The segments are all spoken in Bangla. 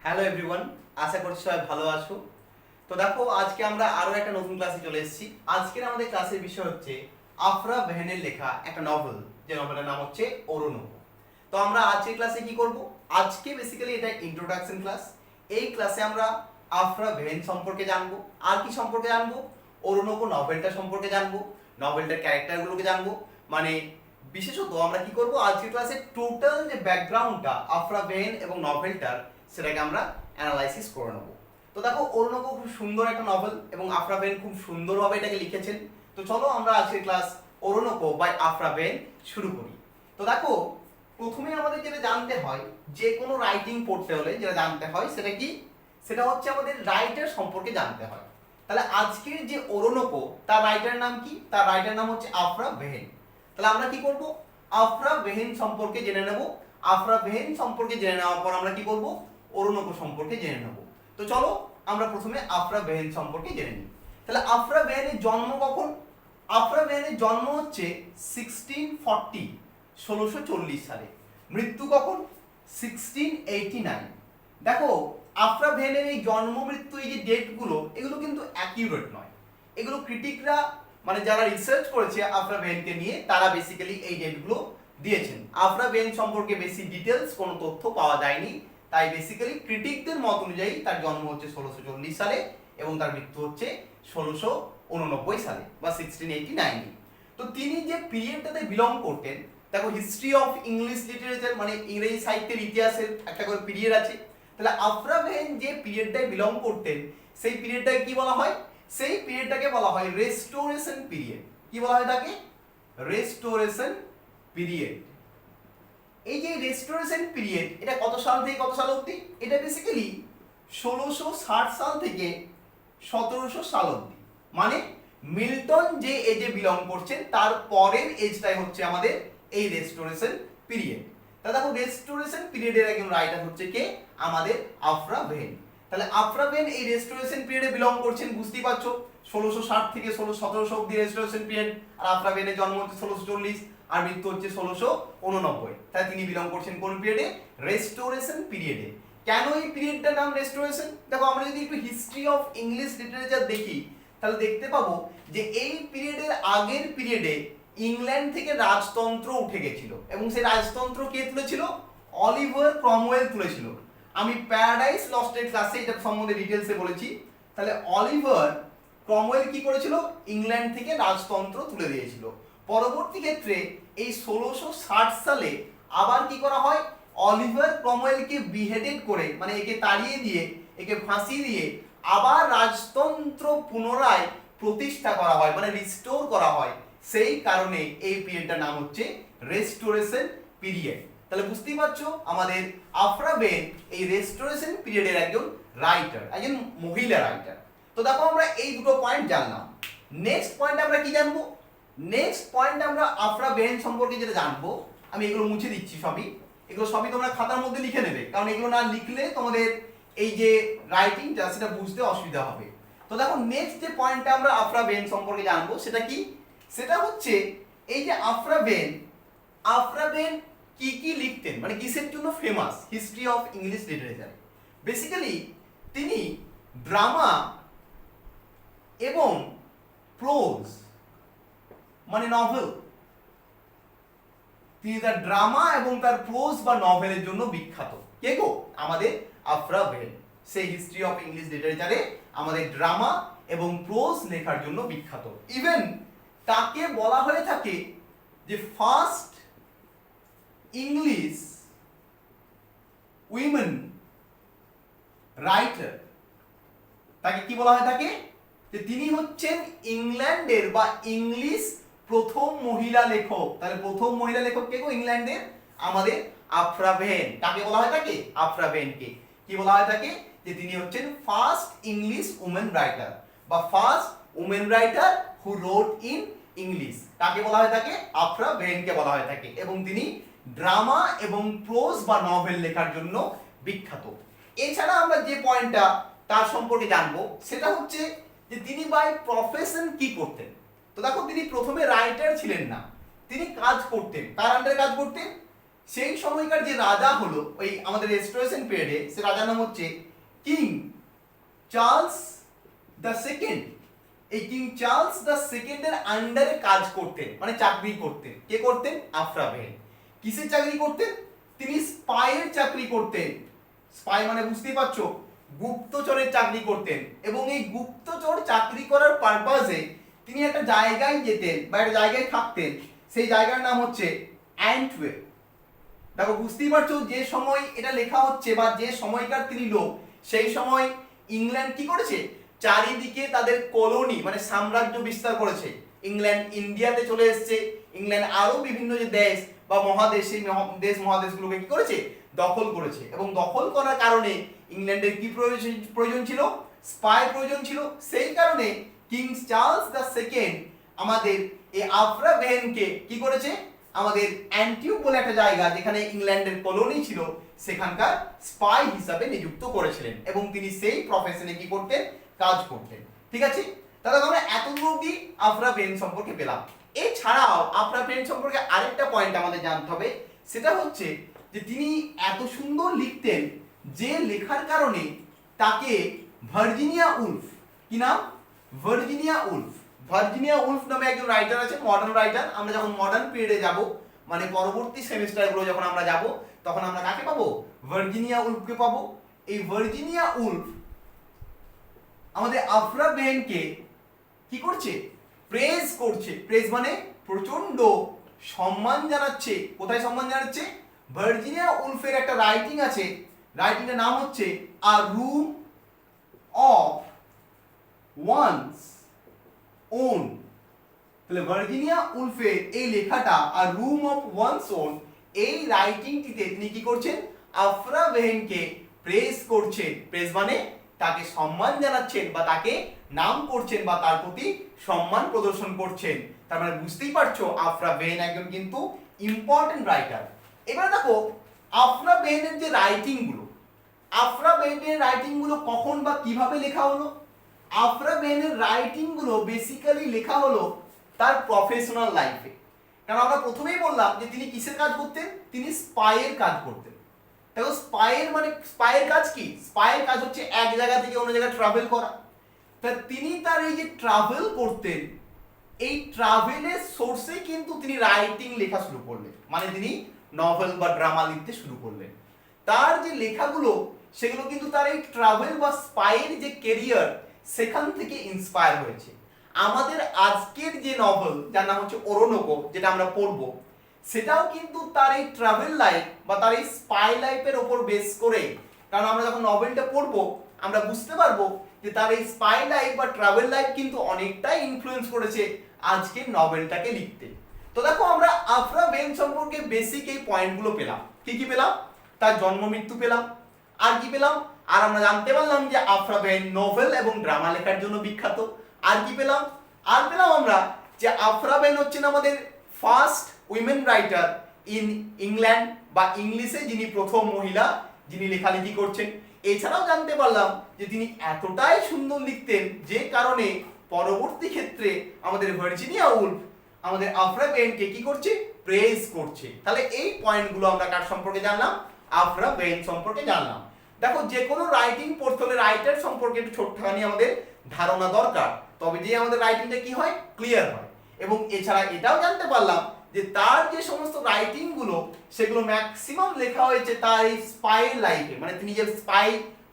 হ্যালো এভরিওয়ান, আশা করছি সবাই ভালো আছো। তো দেখো, আজকে আমরা আরো একটা নতুন ক্লাসে চলে এসেছি। আজকের আমাদের ক্লাসের বিষয় হচ্ছে আফরা বেহেনের লেখা একটা নভেল, যে নভেলের নাম হচ্ছে অরুণক। তো আমরা আজকের ক্লাসে কি করব? আজকে বেসিক্যালি এটা ইন্ট্রোডাকশন ক্লাস। এই ক্লাসে আমরা আফরা বেহেন সম্পর্কে জানবো। আর কি সম্পর্কে জানবো? অরুণক নভেলটা সম্পর্কে জানবো, নভেলটার ক্যারেক্টারগুলোকে জানবো। মানে বিশেষত আমরা কি করব, আজকের ক্লাসে টোটাল যে ব্যাকগ্রাউন্ডটা আফরা বেহেন এবং নভেলটার, সেটাকে আমরা অ্যানালাইসিস করে নেব। তো দেখো, অরুণক খুব সুন্দর একটা নভেল এবং আফরা বেন খুব সুন্দরভাবে এটাকে লিখেছেন। তো চলো আমরা আজকের ক্লাস অরুণক বাই আফরা বেন শুরু করি। তো দেখো, প্রথমে আমাদের যেটা জানতে হয়, যে কোনো রাইটিং পড়তে হলে যেটা জানতে হয় সেটা কি? সেটা হচ্ছে আমাদের রাইটার সম্পর্কে জানতে হয়। তাহলে আজকের যে অরুণক, তার রাইটার নাম কি? তার রাইটার নাম হচ্ছে আফরা বেহেন। তাহলে আমরা কি করব? আফরা বেহেন সম্পর্কে জেনে নেব। আফরা বেহেন সম্পর্কে জেনে নেওয়ার পর আমরা কি করব? অরুণক সম্পর্কে জেনে নেব। তো চলো আমরা প্রথমে আফরা বেহেন সম্পর্কে জেনে নিই। তাহলে আফরা বেহেনের জন্ম কখন? আফরা বেহেনের জন্ম হচ্ছে 1640, 1640 সালে। মৃত্যু কখন? 1689। দেখো, আফরা বেহেনের এই জন্ম মৃত্যু, এই যে ডেটগুলো, এগুলো কিন্তু অ্যাকিউরেট নয়। এগুলো ক্রিটিকরা, মানে যারা রিসার্চ করেছে আফরা বেহেনকে নিয়ে, তারা বেসিক্যালি এই ডেটগুলো দিয়েছেন। আফরা বেহেন সম্পর্কে বেশি ডিটেলস কোনো তথ্য পাওয়া যায়নি। তাই বেসিক্যালি ক্রিটিকদের মত অনুযায়ী তার জন্ম হচ্ছে 1640 সালে এবং তার মৃত্যু হচ্ছে 1689 সালে বা 1689। তো তিনি যে পিরিয়ডটাতে বিলং করতেন, দেখো হিস্ট্রি অফ ইংলিশ লিটারেচার, মানে ইংরেজি সাহিত্যের ইতিহাসের একটা করে পিরিয়ড আছে। তাহলে আফরা বেহেন যে পিরিয়ডটায় বিলং করতেন, সেই পিরিয়ডটাকে কি বলা হয়? সেই পিরিয়ডটাকে বলা হয় রেস্টোরেশন পিরিয়ড। কি বলা হয় তাকে? Restoration period. এই যে রেস্টোরেশন পিরিয়ড, এটা কত সাল থেকে কত সাল অবধি? এটা বেসিক্যালি 1660 সাল থেকে 1700 সাল অবধি। মানে মিল্টন যে এজে বিলং করছেন তার পরের এজটাই হচ্ছে আমাদের এই রেস্টোরেশন পিরিয়ড। তাহলে দেখো, রেস্টোরেশন পিরিয়ডের একজন রাইটার হচ্ছে কে? আমাদের আফরা বেহেন। তাহলে আফরা বেহেন এই রেস্টোরেশন পিরিয়ডে বিলং করছেন, বুঝতেই পারছো। 1660 থেকে 1700 অবধি রেস্টোরেশন পিরিয়ড। আর আফরা বেহেনের জন্ম হচ্ছে 1640 আর মৃত্যু হচ্ছে 1689। তাহলে তিনি বিলং করছেন কোন পিরিয়ডে? রেস্টোরেশন পিরিয়ডে। কেন এই পিরিয়ডটার নাম রেস্টোরেশন? দেখো, আমরা যদি একটু হিস্ট্রি অফ ইংলিশ লিটারেচার দেখি, তাহলে দেখতে পাবো যে এই পিরিয়ডের আগের পিরিয়ডে ইংল্যান্ড থেকে রাজতন্ত্র উঠে গেছিল এবং সেই রাজতন্ত্র কে তুলেছিল? অলিভার ক্রমওয়েল তুলেছিল। আমি প্যারাডাইস লস্টের ক্লাসে এটা সম্বন্ধে ডিটেলসে বলেছি। তাহলে অলিভার ক্রমওয়েল কি করেছিল? ইংল্যান্ড থেকে রাজতন্ত্র তুলে দিয়েছিল। পরবর্তী ক্ষেত্রে এই 1660 সালে আবার কি করা হয়? অলিভার ক্রমওয়েলকে বিহেডেড করে, মানে একে তাড়িয়ে দিয়ে, একে ফাঁসি দিয়ে আবার রাজতন্ত্র পুনরায় প্রতিষ্ঠা করা হয়, মানে রিস্টোর করা হয়। সেই কারণে এই পিরিয়ডটার নাম হচ্ছে রেস্টোরেশন পিরিয়ড। তাহলে বুঝতেই পারছো, আমাদের আফরা বেহেন এই রেস্টোরেশন পিরিয়ডের একজন রাইটার, একজন মহিলা রাইটার। তো দেখো, আমরা এই দুটো পয়েন্ট জানলাম। নেক্সট পয়েন্ট আমরা কি জানবো? নেক্সট পয়েন্ট আমরা আফরা বেহেন সম্পর্কে যেটা জানবো, আমি এগুলো মুছে দিচ্ছি সবই। এগুলো সবই তোমরা খাতার মধ্যে লিখে নেবে, কারণ এগুলো না লিখলে তোমাদের এই যে রাইটিংটা, সেটা বুঝতে অসুবিধা হবে। তো দেখো, নেক্সট যে পয়েন্টটা আমরা আফরা বেহেন সম্পর্কে জানবো সেটা কি? সেটা হচ্ছে এই যে আফরা বেহেন, আফরা বেহেন কি কি লিখতেন, মানে কিসের জন্য famous history of English literature. Basically তিনি ড্রামা এবং প্রোজ, মানে নভেল, তিনি তার ড্রামা এবং তার প্রোজ বা নভেলের জন্য বিখ্যাত। কে গো? আমাদের আফরা বেহেন। সেই হিস্ট্রি অফ ইংলিশ লিটারেচারে আমাদের ড্রামা এবং প্রোজ লেখার জন্য বিখ্যাত। ইভেন তাকে বলা হয়ে থাকে যে ফার্স্ট ইংলিশ উইমেন রাইটার। তাকে কি বলা হয়ে থাকে? যে তিনি হচ্ছেন ইংল্যান্ডের বা ইংলিশ প্রথম মহিলা লেখক। তাহলে প্রথম মহিলা লেখক কে গো? ইংল্যান্ডের আমাদের আফরা বেহেন। তাকে বলা হয় থাকে? আফরা বেহেনকে কি বলা হয় থাকে? যে তিনি হচ্ছেন ফার্স্ট ইংলিশ উমেন রাইটার বা first women writer who wrote in English. কাকে বলা হয় থাকে? আফরা বেহেনকে বলা হয় থাকে। এবং তিনি ড্রামা এবং প্রোজ বা নভেল লেখার জন্য বিখ্যাত। এছাড়া আমরা যে পয়েন্টটা তার সম্পর্কে জানবো সেটা হচ্ছে যে তিনি বাই প্রফেশন কি করতেন। তো দেখো, তিনি প্রথমে রাইটার ছিলেন না, তিনি কাজ করতেন। কার আন্ডারে কাজ করতেন? সেই সময়কার যে রাজা হলো ওই আমাদের রেস্টোরেশন পিরিয়ডে, সে রাজার নাম হচ্ছে কিং চার্লস দ্য সেকেন্ড। এই কিং চার্লস দ্য সেকেন্ডের আন্ডারে কাজ করতেন, মানে চাকরি করতেন। কে করতেন? আফরা বেহেন। কিসের চাকরি করতেন? তিনি স্পাইয়ের চাকরি করতেন। স্পাই মানে বুঝতেই পারছো, গুপ্তচরের চাকরি করতেন। এবং এই গুপ্তচর চাকরি করার পারপাসে তিনি একটা জায়গায় যেতেন বা একটা জায়গায় থাকতেন, সেই জায়গার নাম হচ্ছে অ্যান্টওয়েপ। দেখো বুঝতেই পারছো, যে সময় এটা লেখা হচ্ছে বা যে সময়কার তিনি লোক, সেই সময় ইংল্যান্ড কি করেছে? চারিদিকে তাদের কলোনি মানে সাম্রাজ্য বিস্তার করেছে। ইংল্যান্ড ইন্ডিয়াতে চলে এসেছে, ইংল্যান্ড আরো বিভিন্ন যে দেশ বা মহাদেশ, সেই দেশ মহাদেশগুলোকে কি করেছে? দখল করেছে। এবং দখল করার কারণে ইংল্যান্ডের কি প্রয়োজন ছিল? স্পাই প্রয়োজন ছিল। সেই কারণে কিং চার্লস দ্য সেকেন্ড আমাদের এই আফরা বেহেনকে কি করেছে? আমাদের অ্যান্টিওপ বলে একটা জায়গা যেখানে ইংল্যান্ডের কলোনি ছিল, সেখানকার স্পাই হিসাবে নিযুক্ত করেছিলেন। এবং তিনি সেই প্রফেশনে কি করতেন? কাজ করতেন। ঠিক আছে, তাহলে আমরা এতদূর অবধি আফরা বেহেন সম্পর্কে পেলাম। এছাড়াও আফরা বেহেন সম্পর্কে আরেকটা পয়েন্ট আমাদের জানতে হবে, সেটা হচ্ছে যে তিনি এত সুন্দর লিখতেন যে লেখার কারণে তাকে ভার্জিনিয়া উলফ, কি নাম? Virginia Wolf. ভার্জিনিয়া উলফ নামে একজন রাইটার আছে, মডার্ন রাইটার। আমরা যখন মডার্ন পিরিয়ডে যাব, মানে পরবর্তী সেমিস্টারগুলো যখন আমরা যাব, তখন আমরা কাকে পাবো? ভার্জিনিয়া উলফকে পাবো। এই ভার্জিনিয়া উলফ আমাদের আফরা বেহেনকে কি করছে? প্রেজ করছে। প্রেজ মানে প্রচন্ড সম্মান জানাচ্ছে। কোথায় সম্মান জানাচ্ছে? ভার্জিনিয়া উলফের একটা রাইটিং আছে, রাইটিংয়ের নাম হচ্ছে আ রুম অফ ওয়ান্স ওন। তাহলে ভার্জিনিয়া উলফের এই লেখাটা আ রুম অফ ওয়ান্স ওন, এই রাইটিংটিতে তিনি কি করছেন? আফরা বেহেনকে প্রেজ করছেন। প্রেজ মানে তাকে সম্মান জানাচ্ছেন বা তাকে নাম করছেন বা তার প্রতি সম্মান প্রদর্শন করছেন। তার মানে বুঝতেই পারছো আফরা বেহেন একজন কিন্তু ইম্পর্টেন্ট রাইটার। এবার দেখো আফরা বেহেনের যে রাইটিংগুলো, আফরা বেহেনের রাইটিংগুলো কখন বা কিভাবে লেখা হলো? আফরা বেহেনের রাইটিংগুলো বেসিক্যালি লেখা হলো তার প্রফেশনাল লাইফে। কারণ আমরা প্রথমেই বললাম যে তিনি কিসের কাজ করতেন? তিনি স্পাইয়ের কাজ করতেন। দেখো স্পাইয়ের মানে স্পাইয়ের কাজ কি? স্পাইয়ের কাজ হচ্ছে এক জায়গা থেকে অন্য জায়গায় ট্রাভেল করা। তা তিনি তার এই যে ট্রাভেল করতেন, এই ট্রাভেলের সোর্সে কিন্তু তিনি রাইটিং লেখা শুরু করলেন, মানে তিনি নভেল বা ড্রামা লিখতে শুরু করলেন। তার যে লেখাগুলো সেগুলো কিন্তু তার এই ট্রাভেল বা স্পাইয়ের যে কেরিয়ার, সেখান থেকে ইন্সপায়ার হয়েছে। আমাদের আজকের যে নভেল যার নাম হচ্ছে ওরোনোকো, যেটা আমরা পড়বো, সেটাও কিন্তু তার এই ট্রাভেল লাইফ বা তার এই স্পাই লাইফের ওপর বেস করে। কারণ আমরা যখন নভেলটা পড়বো আমরা বুঝতে পারবো যে তার এই স্পাই লাইফ বা ট্রাভেল লাইফ কিন্তু অনেকটাই ইনফ্লুয়েন্স করেছে আজকের নভেলটাকে লিখতে। তো দেখো আমরা আফরা বেহেন সম্পর্কে বেসিক এই পয়েন্টগুলো পেলাম। কি কি পেলাম? তার জন্ম মৃত্যু পেলাম। আর কি পেলাম? আর আমরা জানতে পারলাম যে আফরা বেহেন নোভেল এবং ড্রামা লেখার জন্য বিখ্যাত। আর কি পেলাম? আর পেলাম আমরা যে আফরা বেহেন হচ্ছেন আমাদের first women writer in England বা ইংলিশে যিনি প্রথম মহিলা যিনি লেখালেখি করছেন। এছাড়াও জানতে পারলাম যে তিনি এতটাই সুন্দর লিখতেন যে কারণে পরবর্তী ক্ষেত্রে আমাদের ভার্জিনিয়া উলফ আমাদের আফরা বেহেনকে কি করছে? প্রেজ করছে। তাহলে এই পয়েন্টগুলো আমরা কার সম্পর্কে জানলাম? আফরা বেহেন সম্পর্কে জানলাম। দেখো যে কোনো রাইটিং পড়তে হলে রাইটার সম্পর্কে একটু ছোট্টখানি আমাদের ধারণা দরকার, তবে যে আমাদের রাইটিংটা কি হয়? ক্লিয়ার হয়। এবং এছাড়া এটাও জানতে পারলাম যে তার যে সমস্ত রাইটিং গুলো সেগুলো ম্যাক্সিমাম লেখা হয়েছে তার এই স্পাই লাইফে, মানে তিনি যে স্পাই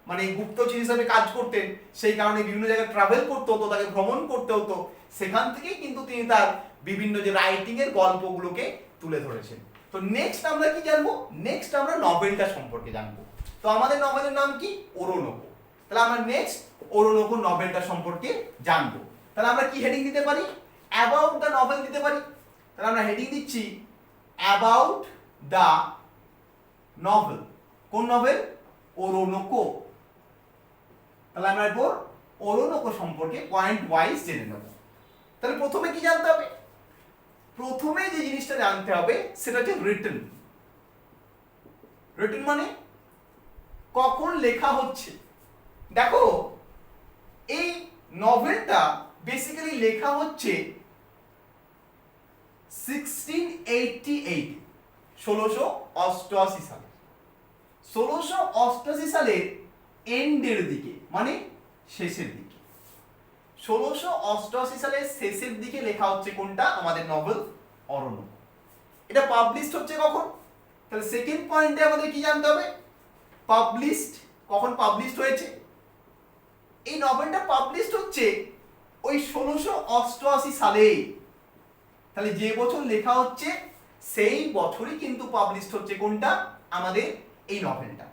মানে গুপ্তচর হিসেবে কাজ করতেন, সেই কারণে বিভিন্ন জায়গায় ট্রাভেল করতে হতো, তাকে ভ্রমণ করতে হতো। সেখান থেকেই কিন্তু তিনি তার বিভিন্ন যে রাইটিং এর গল্পগুলোকে তুলে ধরেছেন। তো নেক্সট আমরা কি জানবো? নেক্সট আমরা নভেলটা সম্পর্কে জানবো। তো আমাদের নভেলের নাম কি? ওরোনোকো। তাহলে আমরা নেক্সট ওরোনোকো নভেলটা সম্পর্কে জানবো। তাহলে আমরা কি হেডিং দিতে পারি? অ্যাবাউট দ্য নভেল দিতে পারি। তাহলে আমরা হেডিং দিচ্ছি অ্যাবাউট দ্য নভেল। কোন নভেল? ওরোনোকো। তাহলে আমরা এরপর ওরোনোকো সম্পর্কে পয়েন্ট ওয়াইজ জেনে নেব। তাহলে প্রথমে কি জানতে হবে? প্রথমে যে জিনিসটা জানতে হবে সেটা হচ্ছে রিটেন। রিটেন মানে কখন লেখা হচ্ছে। দেখো এই নভেলটা বেসিক্যালি লেখা হচ্ছে 1688। 1688 সালে। 1688 সালের এন্ডের দিকে মানে শেষের দিকে, 1688 সালের শেষের দিকে লেখা হচ্ছে কোনটা, আমাদের নভেল অরণ্যক। এটা পাবলিশড হচ্ছে কখন, তাহলে সেকেন্ড পয়েন্টে আমাদের কি জানতে হবে, পাবলিশড, কখন পাবলিশড হয়েছে। এই নভেলটা পাবলিশড হচ্ছে ওই 1688 সালে, তাহলে যে বছর লেখা হচ্ছে সেই বছরই কিন্তু পাবলিশড হচ্ছে কোনটা, আমাদের এই নভেলটা।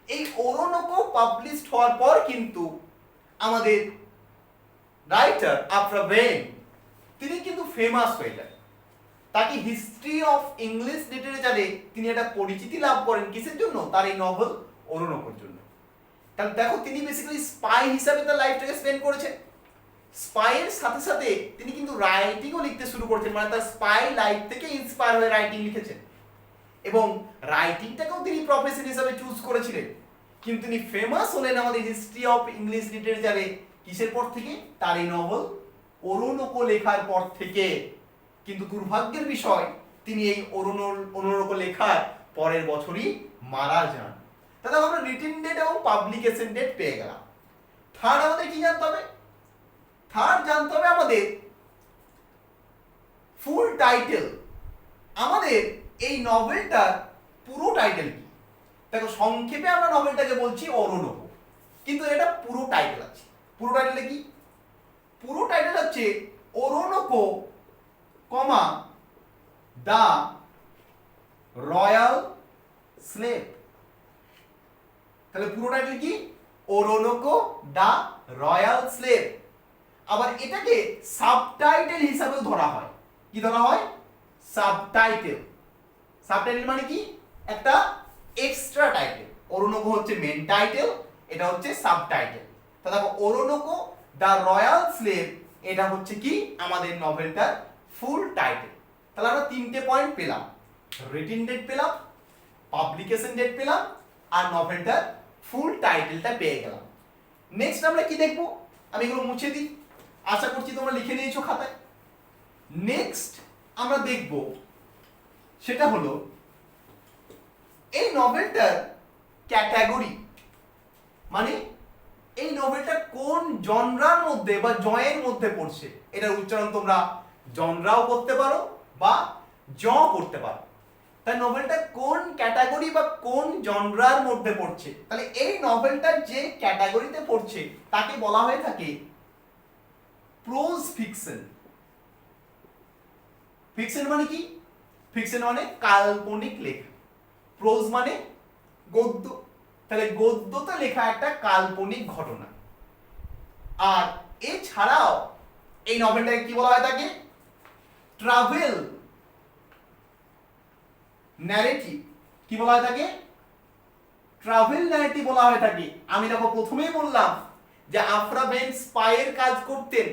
এই অরণ্যক পাবলিশড হওয়ার পর কিন্তু আমাদের রাইটার আফরা বেন তিনি কিন্তু ফেমাস হয়ে যান, তাকে হিস্ট্রি অফ ইংলিশ লিটারেচারে তিনি একটা পরিচিতি লাভ করেন, কিসের জন্য, তার এই নভেল অরণ্যকের জন্য। তাহলে দেখো তিনি বেসিক্যালি স্পাই হিসাবে তার লাইফটাকে স্পেন্ড করেছেন, স্পাইয়ের সাথে সাথে তিনি কিন্তু রাইটিংও লিখতে শুরু করেছেন, মানে তার স্পাই লাইফ থেকে ইন্সপায়ার হয়ে রাইটিং লিখেছেন এবং রাইটিংটাকেও তিনি প্রফেশন হিসাবে চুজ করেছিলেন। কিন্তু তিনি ফেমাস হলেন আমাদের হিস্ট্রি অফ ইংলিশ লিটারেচারে কিসের পর থেকে, তার এই নভেল অরণ্যক লেখার পর থেকে। কিন্তু দুর্ভাগ্যের বিষয় তিনি এই অরণ্যক লেখার পরের বছরই মারা যান। তাহলে আমরা রিটেন ডেট এবং পাবলিকেশন ডেট পেয়ে গেলাম। থার্ড আমাদের কি জানতে হবে, থার্ড জানতে হবে আমাদের ফুল টাইটেল, আমাদের এই নভেলটার পুরো টাইটেল কি। দেখো সংক্ষেপে আমরা নভেলটাকে বলছি অরণ্যক, কিন্তু এটা পুরো টাইটেল আছে। পুরো টাইটেল কি, পুরো টাইটেল হচ্ছে অরণ্যক, কমা দা রয়্যাল স্লেভ। তাহলে পুরো টাইটেল কি, অরণ্যক দা রয়্যাল স্লেভ। আবার এটাকে সাবটাইটেল হিসাবেও ধরা হয়, কি ধরা হয়, সাবটাইটেল। সাবটাইটেল মানে কি, একটা এক্সট্রা টাইটেল। অরণ্যক হচ্ছে মেন টাইটেল, এটা হচ্ছে সাবটাইটেল। তা দেখো অরণ্যক দা রয়্যাল স্লেভ এটা হচ্ছে কি আমাদের নভেলটার ফুল টাইটেল। তাহলে আমরা তিনটে পয়েন্ট পেলাম, রিটেন ডেট পেলাম, পাবলিকেশন ডেট পেলাম, আর নভেলটার ফুল টাইটেলটা পেয়ে গেলাম। নেক্সট আমরা কি দেখবো, আমি এগুলো মুছে দিই, আশা করছি তোমরা লিখে নিয়েছো খাতায়। নেক্সট আমরা দেখব সেটা হলো এই নভেলটার ক্যাটাগরি, মানে এই নভেলটা কোন জনরার মধ্যে বা জয়ের মধ্যে পড়ছে। এটার উচ্চারণ তোমরা জনরাও করতে পারো বা জ করতে পারো। তাই নভেলটা কোন ক্যাটাগরি বা কোন জনরার মধ্যে পড়ছে, তাহলে এই নভেলটা যে ক্যাটাগরিতে পড়ছে তাকে বলা হয়ে থাকে প্রোজ ফিকশন। ফিকশন মানে কি, ফিকশন মানে কাল্পনিক লেখা, প্রোজ মানে গদ্য। তাহলে গদ্যতে লেখা একটা কাল্পনিক ঘটনা। আর এছাড়াও এই নভেলটাকে কি বলা হয় থাকে, ট্রাভেল ন্যারেটিভ। কি বলা হয় থাকে, ট্রাভেল ন্যারেটিভ বলা হয় থাকে। আমি দেখো প্রথমেই বললাম যে আফরা বেন স্পাইয়ের কাজ করতেন,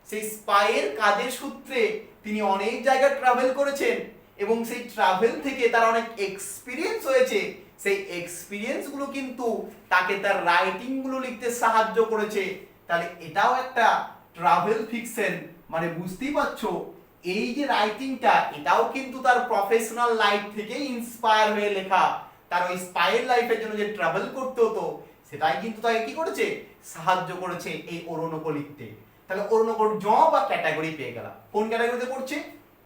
সেই স্পাইয়ের কাজের সূত্রে তিনি অনেক জায়গায় ট্রাভেল করেছেন এবং সেই ট্রাভেল থেকে তার অনেক এক্সপিরিয়েন্স হয়েছে। সেই এক্সপিরিয়েন্স গুলো কিন্তু তাকে তার রাইটিং গুলো লিখতে সাহায্য করেছে। তাহলে এটাও একটা ট্রাভেল ফিকশন, মানে বুঝতেই পারছো এই যে রাইটিংটা এটাও কিন্তু তার প্রফেশনাল লাইফ থেকে ইন্সপায়ার হয়ে লেখা। তার ওই স্পাইয়ের লাইফের জন্য যে ট্রাভেল করতে হতো সেটাই কিন্তু তাকে কি করেছে, সাহায্য করেছে এই অরণ্যক লিখতে। তাহলে অরণ্যকর জ বা ক্যাটাগরি পেয়ে গেলাম। কোন ক্যাটাগরিতে পড়ছে,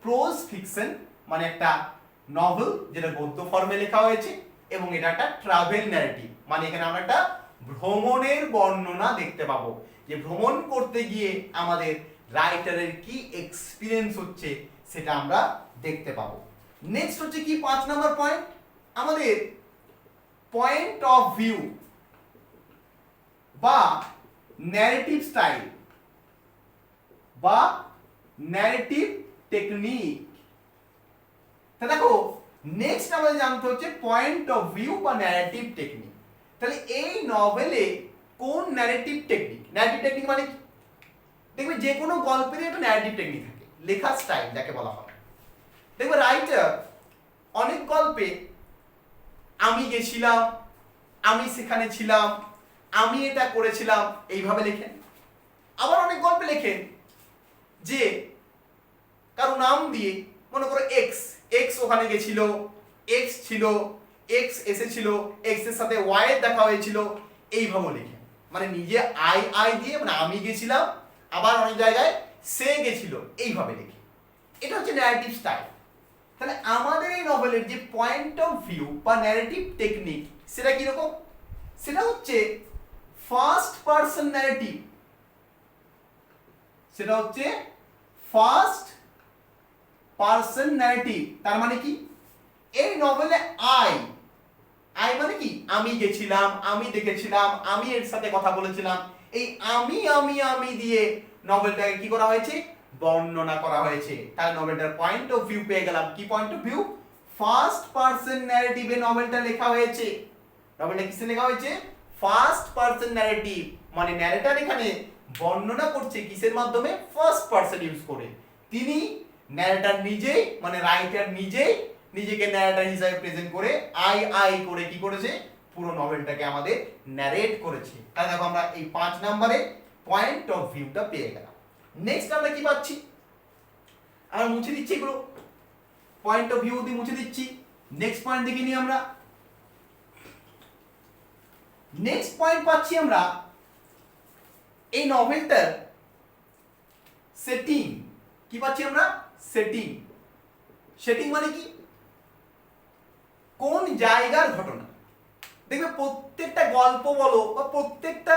প্রোজ ফিকশন, মানে একটা নভেল যেটা গদ্য ফর্মে লেখা হয়েছে এবং এটা একটা ট্রাভেল ন্যারেটিভ, মানে এখানে আমরা একটা ভ্রমণের বর্ণনা দেখতে পাবো, যে ভ্রমণ করতে গিয়ে আমাদের রাইটারের কি এক্সপিরিয়েন্স হচ্ছে সেটা আমরা দেখতে পাবো। নেক্সট হচ্ছে কি 5 নাম্বার পয়েন্ট, আমাদের পয়েন্ট অফ ভিউ বা ন্যারেটিভ স্টাইল বা ন্যারেটিভ টেকনিক। তা দেখো নেক্সট আমাদের জানতে হচ্ছে পয়েন্ট অফ ভিউ বা ন্যারেটিভ টেকনিক। তাহলে এই নভেলে কোন ন্যারেটিভ টেকনিক, ন্যারেটিভ টেকনিক মানে কি, দেখবে যে কোনো গল্পেরই একটা ন্যারেটিভ টেকনিক থাকে, লেখার স্টাইল যাকে বলা হয়। দেখবে রাইটার অনেক গল্পে আমি গেছিলাম, আমি সেখানে ছিলাম, আমি এটা করেছিলাম এইভাবে লেখেন। আবার অনেক গল্পে লেখেন যে কারো নাম দিয়ে, মনে করো এক্স ওখানে গেছিল, এক্স ছিল, এক্স এসেছিল, এক্স এর সাথে ওয়াই এর দেখা হয়েছিল, এইভাবে লিখে মানে নিজে আই দিয়ে মানে আমি গেছিলাম, আবার অনেক জায়গায় সে গেছিল, এইভাবে লিখে। এটা হচ্ছে ন্যারেটিভ স্টাইল। তাহলে আমাদের এই নভেলের যে পয়েন্ট অফ ভিউ বা ন্যারেটিভ টেকনিক সেটা কিরকম? সেটা হচ্ছে ফার্স্ট পারসন ন্যারেটিভ। সেটা হচ্ছে ফার্স্ট পারসন ন্যারেটিভ। তার মানে কি, এই নভেলে আই মানে কি, আমি গেছিলাম, আমি দেখেছিলাম, আমি এর সাথে কথা বলেছিলাম, এই আমি দিয়ে নভেলটাকে কি করা হয়েছে? বর্ণনা করা হয়েছে। তাহলে নভেলটার পয়েন্ট অফ ভিউ পেয়ে গেলাম। কি point of view? First person ন্যারেটিভে নভেলটা লেখা হয়েছে। নভেলটা কিসে লেখা হয়েছে? First person narrative. মানে ন্যারেটর এখানে বর্ণনা করছে কিসের মাধ্যমে? ফার্স্ট পারসন ইউজ করে। তিনি ন্যারেটর নিজেই মানে রাইটার নিজেই নিজেকে ন্যারেটর হিসেবে প্রেজেন্ট করে আই করে কি করেছে? পুরো নভেলটাকে আমাদের ন্যারেট করেছে। তাহলে দেখো আমরা এই 5 নম্বরে পয়েন্ট অফ ভিউটা পেয়ে গেলাম। নেক্সট আমরা কি পাচ্ছি? আমরা মুছে দিচ্ছি এগুলো, পয়েন্ট অফ ভিউ দিয়ে মুছে দিচ্ছি। নেক্সট পয়েন্ট দেখে নিই আমরা। নেক্সট পয়েন্ট পাচ্ছি আমরা এই নভেলটার সেটিং। কি পাচ্ছি আমরা? সেটিং। সেটিং মানে কি? কোন জায়গার ঘটনা। দেখবে প্রত্যেকটা গল্প বলো বা প্রত্যেকটা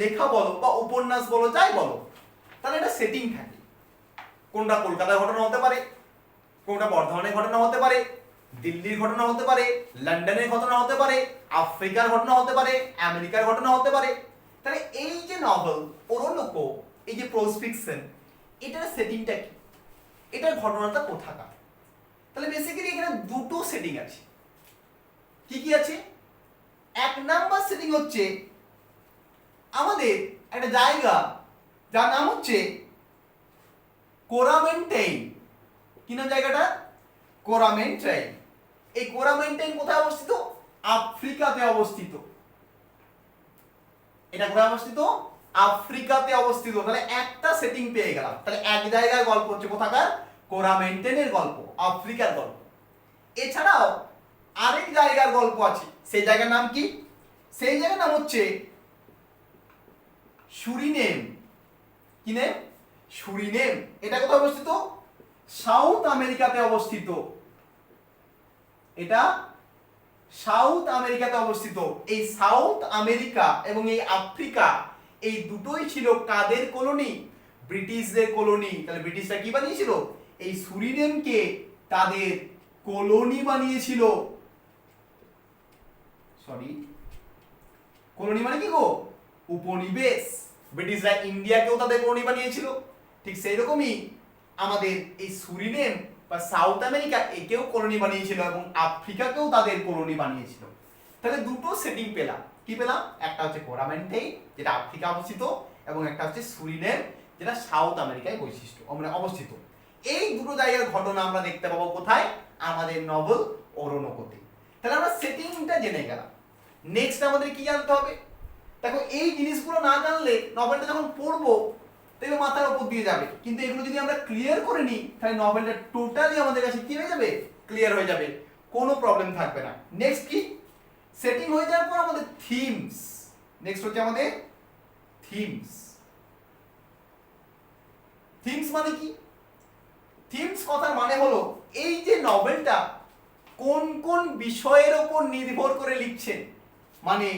লেখা বলো বা উপন্যাস বলো, যাই বলো, তাহলে একটা সেটিং থাকে। কোনটা কলকাতার ঘটনা হতে পারে, কোনটা বর্ধমানের ঘটনা হতে পারে, দিল্লির ঘটনা হতে পারে, লন্ডনের ঘটনা হতে পারে, আফ্রিকার ঘটনা হতে পারে, আমেরিকার ঘটনা হতে পারে। তাহলে এই যে নভেল ওরোনোকো, এই যে প্রোজ ফিকশন, এটার সেটিংটা কি? এটার ঘটনাটা কোথাকার? তাহলে বেসিক্যালি এখানে দুটো সেটিং আছে। কি কি আছে? এক নাম্বার সেটিং হচ্ছে আমাদের একটা জায়গা যার নাম হচ্ছে কোরামেন্টাইন। কি নাম জায়গাটা? কোরামেন্টাইন। এই কোরামেন্টাইন কোথায় অবস্থিত? আফ্রিকাতে অবস্থিত। এটা কোথায় অবস্থিত? আফ্রিকাতে অবস্থিত। তাহলে একটা সেটিং পেয়ে গেলাম। তাহলে এক জায়গার গল্প হচ্ছে কোথাকার? কোরামেন্টাইনের গল্প, আফ্রিকার গল্প। এছাড়াও আরেক জায়গার গল্প আছে। সেই জায়গার নাম কি? সেই জায়গার নাম হচ্ছে সুরিনেম। কি নেম? সুরিনেম। এটা কোথায় অবস্থিত? সাউথ আমেরিকাতে অবস্থিত। এটা সাউথ আমেরিকাতে অবস্থিত। এই সাউথ আমেরিকা এবং এই আফ্রিকা, এই দুটোই ছিল কাদের কলোনি? ব্রিটিশদের কলোনি। তাহলে ব্রিটিশরা কি বানিয়েছিল? এই সুরিনেমকে তাদের কলোনি বানিয়েছিল। সরি, কলোনি মানে কি গো? উপনিবেশ। ব্রিটিশরা ইন্ডিয়াকেও তাদের কলোনি বানিয়েছিল। ঠিক সেই রকমই আমাদের এই সুরিনেম বা সাউথ আমেরিকা একেও কলোনি বানিয়েছিল এবং আফ্রিকাকেও তাদের কলোনি বানিয়েছিল। তাহলে দুটো সেটিং পেলাম। কি পেলাম? একটা হচ্ছে কোরামেন্টাইন যেটা আফ্রিকা অবস্থিত, এবং একটা হচ্ছে সুরিনেম যেটা সাউথ আমেরিকায় অবস্থিত। এই দুটো জায়গার ঘটনা আমরা দেখতে পাবো কোথায়? আমাদের নভেল ওরোনোকোতে। তাহলে আমরা সেটিংটা জেনে গেলাম। নেক্সট আমাদের কি জানতে হবে? দেখো এই জিনিসগুলো না জানলে নভেলটা যখন পড়বো দেখবে মাথার উপর দিয়ে যাবে, কিন্তু এগুলো যদি আমরা ক্লিয়ার করে নিই তাহলে নভেলটা টোটালি আমাদের কাছে কি হয়ে যাবে? ক্লিয়ার হয়ে যাবে, কোনো প্রবলেম থাকবে না। নেক্সট কি? সেটিং হয়ে যাওয়ার পর আমাদের থিমস। নেক্সট হচ্ছে আমাদের থিমস। থিমস মানে কি? থিমস কথার মানে হলো এই যে নভেলটা কোন কোন বিষয়ের উপর নির্ভর করে লিখছেন, মানে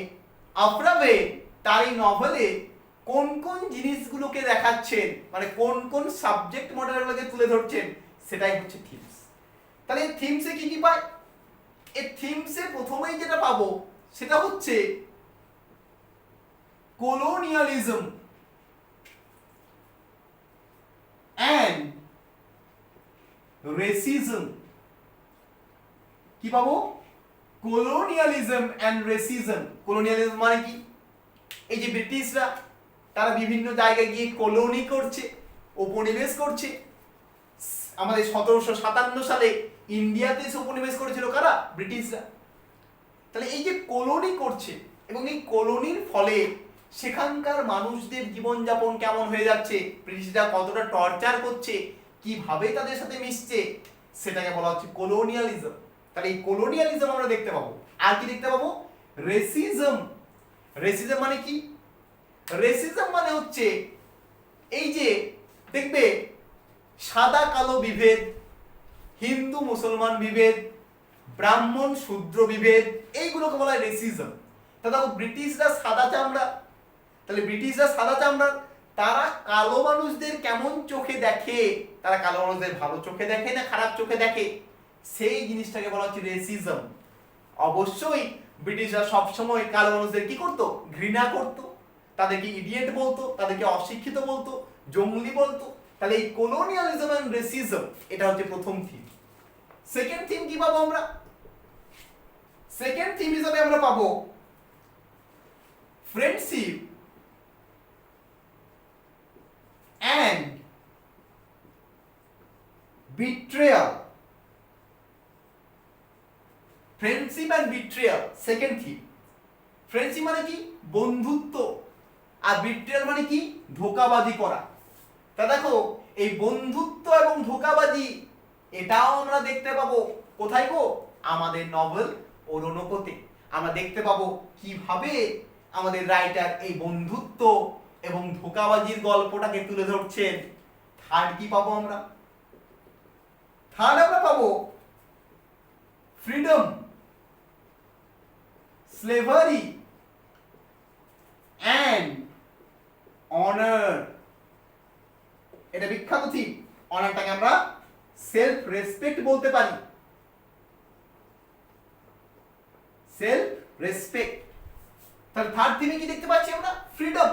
আফরা বেন তার এই নভেলে কোন কোন জিনিসগুলোকে দেখাচ্ছেন, মানে কোন কোন সাবজেক্ট মডেলগুলোকে তুলে ধরছেন, সেটাই হচ্ছে থিমস। তাহলে এই থিমসে কি কি পাই? এই থিমসে প্রথমেই যেটা পাবো সেটা হচ্ছে colonialism and racism। কি পাবো? colonialism and racism। colonialism মানে কি? এই যে ব্রিটিশরা তারা বিভিন্ন জায়গায় গিয়ে কলোনি করছে, উপনিবেশ করছে। আমাদের 1757 সালে ইন্ডিয়াতে এসে উপনিবেশ করেছিল কারা? ব্রিটিশরা। তাহলে এই যে কলোনি করছে এবং এই কলোনির ফলে সেখানকার মানুষদের জীবনযাপন কেমন হয়ে যাচ্ছে, ব্রিটিশরা কতটা টর্চার করছে, কিভাবে তাদের সাথে মিশছে, সেটাকে বলা হচ্ছে কলোনিয়ালিজম। তাহলে এই কলোনিয়ালিজম আমরা দেখতে পাবো। আর কি দেখতে পাবো? রেসিজম। রেসিজম মানে কি? রেসিজম মানে হচ্ছে এই যে দেখবে সাদা কালো বিভেদ, হিন্দু মুসলমান বিভেদ, ব্রাহ্মণ শূদ্র বিভেদ, এইগুলোকে বলা হয় রেসিজম। তাহলে ব্রিটিশরা সাদা চামড়া, তাহলে ব্রিটিশরা সাদা চামড়া, তারা কালো মানুষদের কেমন চোখে দেখে, তারা কালো মানুষদের ভালো চোখে দেখে না খারাপ চোখে দেখে, সেই জিনিসটাকে বলা হচ্ছে রেসিজম। অবশ্যই ব্রিটিশরা সবসময় কালো মানুষদের কি করতো? ঘৃণা করতো, তাদেরকে ইডিয়েট বলতো, তাদেরকে অশিক্ষিত বলতো, জঙ্গলি বলতো। তাহলে এই কলোনিয়ালিজম এন্ড রেসিজম এটা হচ্ছে প্রথম থিম। সেকেন্ড থিম কি পাবো আমরা? সেকেন্ড থিম হিসেবে আমরা পাবো friendship and betrayal. Friendship and betrayal second theme. Friendship মানে কি? বন্ধুত্ব। আর বিট্রিয়াল মানে কি? ধোঁকাবাজি করা। তা দেখো এই বন্ধুত্ব এবং ধোঁকাবাজি এটাও আমরা দেখতে পাবো কোথায় গো? আমাদের নভেল ওরোনোকোতে। আমরা দেখতে পাবো কিভাবে আমাদের রাইটার এই বন্ধুত্ব এবং ধোঁকাবাজির গল্পটাকে তুলে ধরছেন। থার্ড কি পাবো আমরা? থার্ড আমরা পাবো ফ্রিডম, স্লেভারি অ্যান্ড অনার। এটা বিখ্যাত থিম। অনারটাকে আমরা সেলফ রেসপেক্ট বলতে পারি। Self respect. তাহলে থার্ড থিমে কি দেখতে পাচ্ছি আমরা? ফ্রিডম,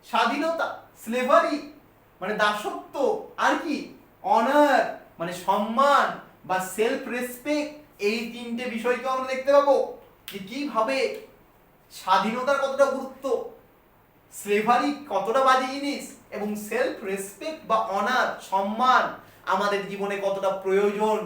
স্বাধীনতা, স্লেভারি মানে দাসত্ব, আর কি? অনার মানে সম্মান বা সেলফ রেসপেক্ট। এই তিনটে বিষয়কে আমরা দেখতে পাবো যে কিভাবে স্বাধীনতার কতটা গুরুত্ব, স্লেভারি কতটা বাজে জিনিস, এবং সেলফ রেসপেক্ট বা অনার সম্মান আমাদের জীবনে কতটা প্রয়োজন,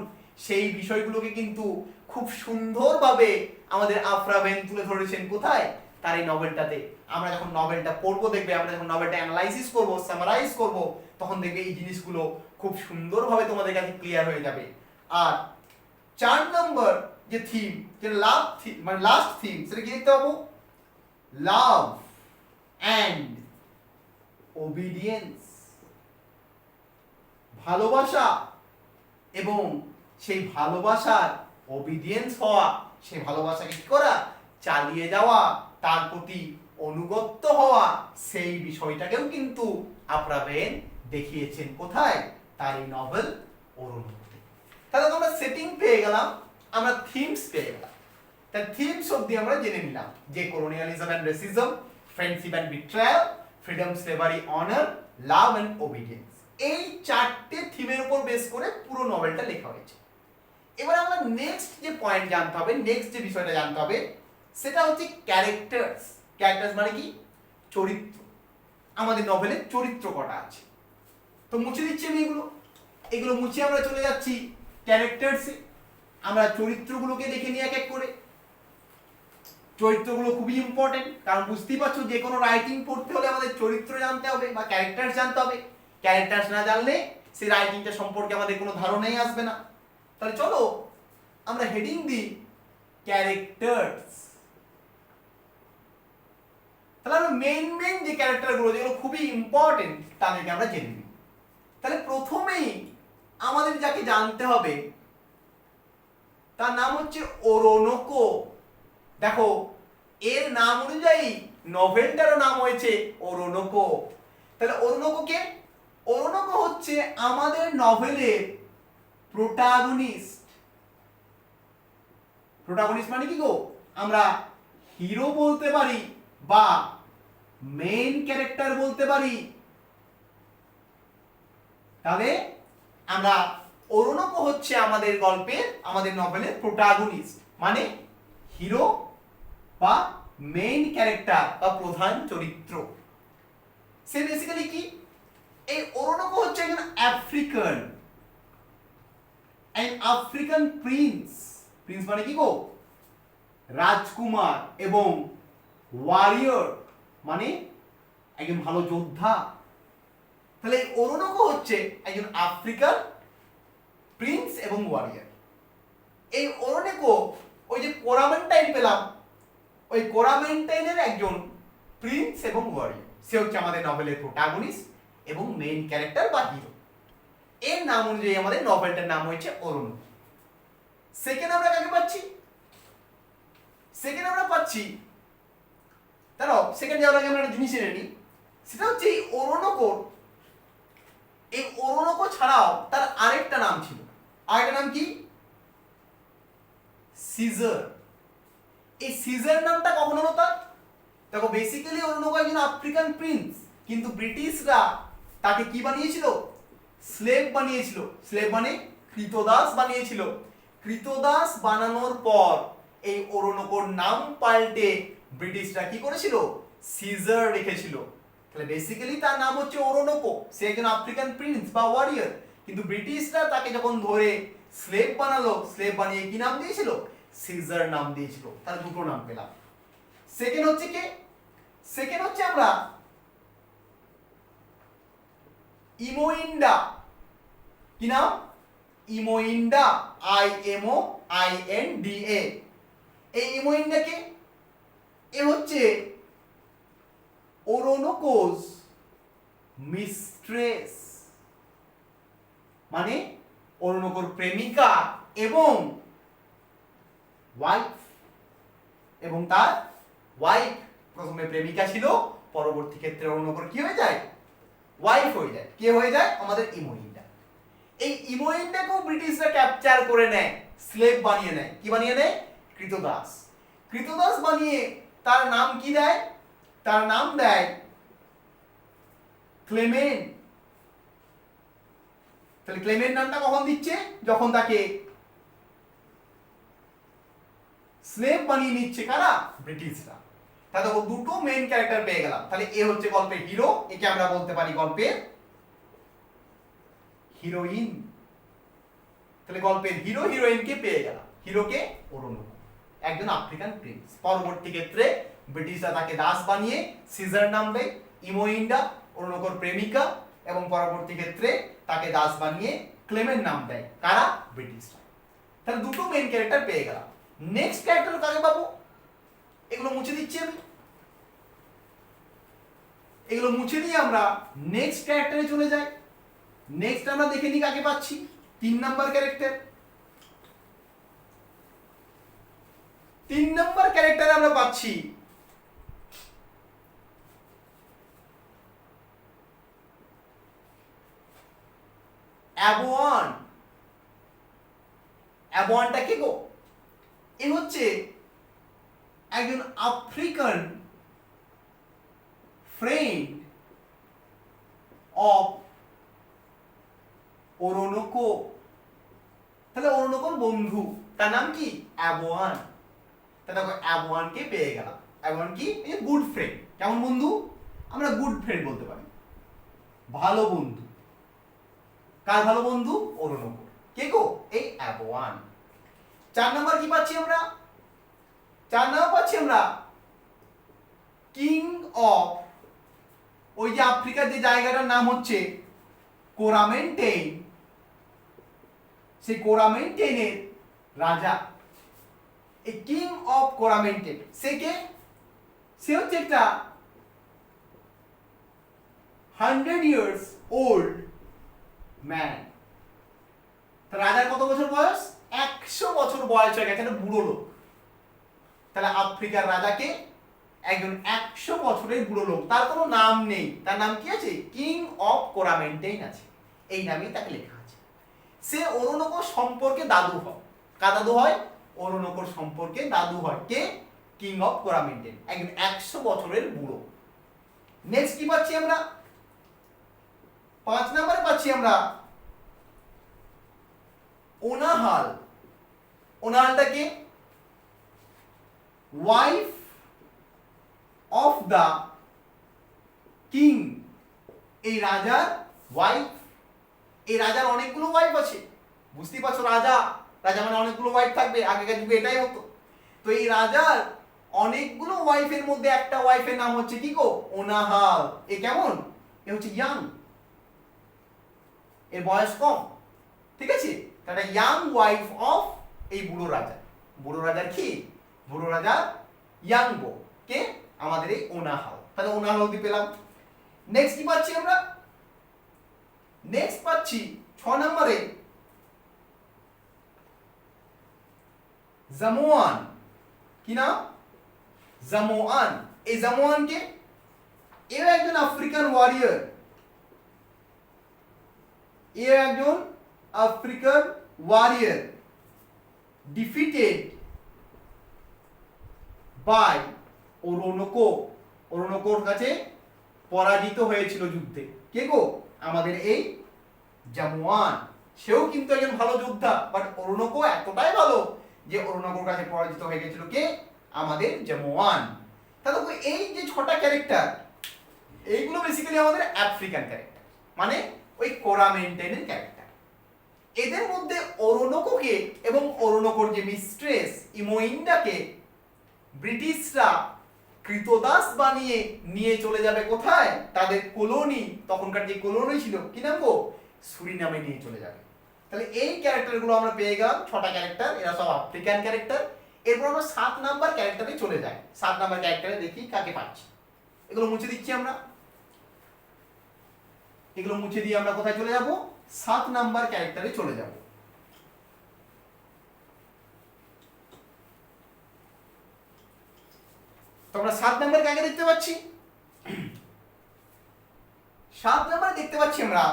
সেই বিষয়গুলোকে কিন্তু খুব সুন্দরভাবে আমাদের আফরা বেন তুলে ধরেছেন। কোথায়? তার এই নভেলটাতে। আমরা যখন নভেলটা পড়বো দেখবে, আমরা যখন নভেলটা অ্যানালাইসিস করব, সামারাইজ করব, তখন দেখবে এই জিনিসগুলো খুব সুন্দরভাবে তোমাদের কাছে ক্লিয়ার হয়ে যাবে। আর 4 নম্বর যে থিম, যে লাস্ট থিম, সেটা কি দেখতে পাবো? Love and obedience. ভালোবাসা এবং সেই ভালোবাসার ওবিডিয়েন্স হওয়া, সেই ভালোবাসাকে কি করা? চালিয়ে যাওয়া, তার প্রতি অনুগত হওয়া, সেই বিষয়টাকেও কিন্তু আফরা বেন দেখিয়েছেন। কোথায়? তার এই নভেল ওরোনোকোতে। তাহলে আমরা সেটিং পেয়ে গেলাম, আমরা থিমস পেয়ে গেলাম। তার থিমস অবধি আমরা জেনে নিলাম যে colonialism and racism, friendship and betrayal, freedom, slavery, honour, love and obedience. এই 4টে থিমের উপর বেস করে পুরো নভেলটা লেখা হয়েছে। এবার আমরা নেক্সট যে পয়েন্ট জানতে হবে, নেক্সট যে বিষয়টা জানতে হবে, সেটা হচ্ছে ক্যারেক্টার্স। ক্যারেক্টার্স মানে কি? চরিত্র। আমাদের নভেলে চরিত্র কটা আছে? তো মুছে দিচ্ছি আমি এগুলো মুছে আমরা চলে যাচ্ছি ক্যারেক্টার্সে। আমরা চরিত্রগুলোকে দেখে নিই এক এক করে। চরিত্রগুলো খুবই ইম্পর্টেন্ট, কারণ বুঝতেই পারছো যে কোনো রাইটিং পড়তে হলে আমাদের চরিত্র জানতে হবে বা ক্যারেক্টার্স জানতে হবে। ক্যারেক্টার্স না জানলে সেই রাইটিংটা সম্পর্কে আমাদের কোনো ধারণাই আসবে না। তাহলে চলো আমরা হেডিং দিই ক্যারেক্টার্স। তাহলে আমরা মেইন যে ক্যারেক্টারগুলো যেগুলো খুবই ইম্পর্টেন্ট তাদেরকে আমরা জেনে নিই। তাহলে প্রথমেই আমাদের যাকে জানতে হবে তার নাম হচ্ছে ওরোনোকো। দেখো এর নাম অনুযায়ী নভেলটারও নাম হয়েছে ওরোনোকো। তাহলে ওরোনোকো কে? ওরোনোকো হচ্ছে আমাদের নভেলের প্রোটাগনিস্ট। প্রোটাগনিস্ট মানে কি গো? আমরা হিরো বলতে পারি বা মেইন ক্যারেক্টার বলতে পারি। তাহলে আমরা ওরোনোকো হচ্ছে আমাদের গল্পের, আমাদের নভেলের প্রোটাগনিস্ট মানে হিরো বা মেইন ক্যারেক্টার বা প্রধান চরিত্র। সে বেসিক্যালি কি? এই ওরোনোকো হচ্ছে একজন আফ্রিকান প্রিন্স। প্রিন্স মানে কি গো? রাজকুমার, এবং ওয়ারিয়র মানে একজন ভালো যোদ্ধা। তাহলে ওরোনোকো হচ্ছে একজন আফ্রিকান প্রিন্স এবং ওয়ারিয়র। এই ওরোনেকো ওই যে কোরামেন্টাইন পেলাম, ওই কোরামেন্টাইনের একজন প্রিন্স এবং ওয়ারিয়র, সে হচ্ছে আমাদের নভেলের প্রোটাগনিস্ট এবং মেইন ক্যারেক্টার বা হিরো। এর নাম অনুযায়ী আমাদের নভেলটার নাম হয়েছে ওরোনোকো। সেকেন্ড আমরা কাকে পাচ্ছি? সেকেন্ড আমরা পাচ্ছি, দাঁড়াও, সেকেন্ড যাওয়ার আগে আমরা একটা জিনিস জেনে নিই, সেটা হচ্ছে এই ওরোনোকোর, এই ওরোনোকো ছাড়াও তার আরেকটা নাম ছিল। আরেকটা নাম কি? সিজার। এই সিজার নামটা কখন হলো তার? দেখো, বেসিক্যালি ওরোনোকো একজন আফ্রিকান প্রিন্স, কিন্তু ব্রিটিশরা তাকে কি বানিয়েছিল? স্লেভ বানিয়েছিল। স্লেভ মানে কৃতদাস বানিয়েছিল। কৃতদাস বানানোর পর এই ওরোনোকোর নাম পাল্টে ব্রিটিশরা কি করেছিল? সিজার রেখেছিল। তাহলে বেসিক্যালি তার নাম হচ্ছে ওরোনোকো, সে একজন আফ্রিকান প্রিন্স বা ওয়ারিয়র, কিন্তু ব্রিটিশরা তাকে যখন ধরে স্লেভ বানালো, স্লেভ বানিয়ে কি নাম দিয়েছিল? সিজার নাম দিয়েছিল। তাহলে দুটো নাম পেলাম। সেকেন্ড হচ্ছে কে? সেকেন্ড হচ্ছে আমরা ইমোইন্ডা। কি নাম? ইমোইন্ডা, IMOINDA। এই ইমোইন্ডা কে? এ হচ্ছে ওরোনোকোস মিস্ট্রেস, মানে ওরোনোকোর প্রেমিকা এবং ওয়াইফ। এবং তার ওয়াইফ, প্রথমে প্রেমিকা ছিল, পরবর্তী ক্ষেত্রে ওরোনোকোর কি হয়ে যায়? ওয়াইফ হয়ে যায়। কে হয়ে যায়? আমাদের ইমোইন্ডা। এই ইমোইন্ডাকেও ব্রিটিশরা ক্যাপচার করে নেয়, স্লেভ বানিয়ে নেয়। কি বানিয়ে নেয়? কৃতদাস। কৃতদাস বানিয়ে তার নাম কি দেয়? তার নাম দেয় ক্লেমেন্ট। তাহলে ক্লেমেন্ট নামটা কখন দিচ্ছে? যখন তাকে স্লেভ বানিয়ে নিচ্ছে কারা? ব্রিটিশরা। তাহলে ও দুটো মেইন ক্যারেক্টার পেয়ে গেলাম। তাহলে এ হচ্ছে গল্পের হিরো, একে আমরা বলতে পারি গল্পের হিরোইন। তাহলে গল্পের হিরো হিরোইনকে পেয়ে গেলাম। হিরোকে ওরোনোকো, একজন আফ্রিকান প্রিন্স। পরবর্তী ক্ষেত্রে ব্রিটিশরা তাকে দাস বানিয়ে সিজার নাম দেয়। ইমোইন্ডা ওরোনোকোর প্রেমিকা, এবং পরবর্তী ক্ষেত্রে তাকে দাস বানিয়ে ক্লেমেন্ট নাম দেয়। কারা? ব্রিটিশরা। তাহলে দুটো মেইন ক্যারেক্টার পেয়ে গেলাম। নেক্সট ক্যারেক্টার কাকে পাবো? এগুলো মুছে দিচ্ছি আমি। এগুলো মুছে দিয়ে আমরা নেক্সট ক্যারেক্টারে চলে যাই। নেক্সট আমরা দেখে নিই কাকে পাচ্ছি। 3 নাম্বার ক্যারেক্টার। 3 নাম্বার ক্যারেক্টারে আমরা পাচ্ছি অ্যাবোয়ান। অ্যাবোয়ানটা কে গো? এ হচ্ছে একজন আফ্রিকান ফ্রেন্ড অফ ওরোনোকো। তাহলে ওরোনোকোর বন্ধু, তার নাম কি? অ্যাবোয়ান। তাহলে দেখো, অ্যাবোয়ানকে পেয়ে গেলাম। অ্যাবোয়ান কি? Good friend. কেমন বন্ধু? আমরা গুড ফ্রেন্ড বলতে পারি, ভালো বন্ধু। কার ভালো বন্ধু? ওরোনোকোর। কে গো? এই অ্যাবোয়ান। 4 নাম্বার কি পাচ্ছি আমরা? 4 নাম্বার পাচ্ছি আমরা কিং অফ, ওই যে আফ্রিকার যে জায়গাটার নাম হচ্ছে কোরামেন্টেইন, সেই কোরামেন্টেইনের রাজা। এই কিং অফ কোরামেন্টেইন সে কে? সে হচ্ছে একটা 100 years old ম্যান। রাজার কত বছর বয়স? 100 বছর বয়স হয়ে গেছে, বুড়ো লোক। তাহলে আফ্রিকার রাজাকে একজন 100 বছরের বুড়ো লোক, তার কোনো নাম নেই, তার নাম কি আছে? কিং অফ কোরামেন্টেইন আছে, এই নামেই তাকে লেখা আছে। সে ওরোনোকোর সম্পর্কে দাদু হয়। কার দাদু হয়? ওরোনোকোর সম্পর্কে দাদু হয়। কে? কিং অফ কোরামেন্টেইন, একজন 100 বছরের বুড়ো। নেক্সট কি পাচ্ছি আমরা? 5 নম্বরে পাচ্ছি আমরা ওনাহাল। ওনাহালটা কে? Wife of the king. এই রাজার ওয়াইফ। এই রাজার অনেকগুলো ওয়াইফ আছে, বুঝতেই পারছো, রাজা, রাজা মানে অনেকগুলো ওয়াইফ থাকবে, আগেকার যুগে এটাই হতো। তো এই রাজার অনেকগুলো ওয়াইফের মধ্যে একটা ওয়াইফের নাম হচ্ছে কি গো? ওনাহাল। এ কেমন? এ হচ্ছে ইয়াং, এর বয়স কম, ঠিক আছে? তাহলে ইয়াং ওয়াইফ অফ এই বুড়ো রাজা, বুড়ো রাজার কি, বুড়ো রাজা ইয়াংবো কে আমাদের এই ওনাহাও। তাহলে ওনাহাও দিয়ে পেলাম। নেক্সট কি পাচ্ছি আমরা, নেক্সট পাচ্ছি 6 নম্বরে জামোয়ান। কি নাম, জামোয়ান। এই জামোয়ান কে, এও একজন আফ্রিকান ওয়ারিয়র, এও একজন আফ্রিকান ওয়ারিয়র, ডিফিটেড বাই ওরোনোকো, ওরোনোকোর কাছে পরাজিত হয়েছিল যুদ্ধে। কে গো, আমাদের এই জামোয়ান। সেও কিন্তু একজন ভালো যোদ্ধা, বাট ওরোনোকো এতটাই ভালো যে ওরোনোকোর কাছে পরাজিত হয়ে গেছিল কে, আমাদের জামোয়ান। তাহলে এই যে 6টা ক্যারেক্টার, এইগুলো বেসিক্যালি আমাদের আফ্রিকান ক্যারেক্টার, মানে ওই কোরামেন্টেনের ক্যারেক্টার। এদের মধ্যে ওরোনোকোকে এবং ওরোনোকোর যে মিস্ট্রেস ইমোইন্ডাকে ব্রিটিশরা কৃতদাস বানিয়ে নিয়ে চলে যাবে কোথায়, তাদের কলোনি, তখনকার যে কলোনি ছিল, কি নাম গো, সুরিনামে নিয়ে চলে যাবে। তাহলে এই ক্যারেক্টারগুলো আমরা পেয়ে গেলাম, 6টা ক্যারেক্টার, এরা সব আফ্রিকান ক্যারেক্টার। এরপর আমরা 7 নাম্বার ক্যারেক্টারে চলে যাই। 7 নাম্বার ক্যারেক্টারে দেখি কাকে পাচ্ছি। এগুলো মুছে দিচ্ছি আমরা, এগুলো মুছে দিয়ে আমরা কোথায় চলে যাব, 7 নাম্বার ক্যারেক্টারে চলে যাব। তো আমরা 7 নাম্বার কাকে দেখতে পাচ্ছি, 7 নাম্বারে দেখতে পাচ্ছি আমরা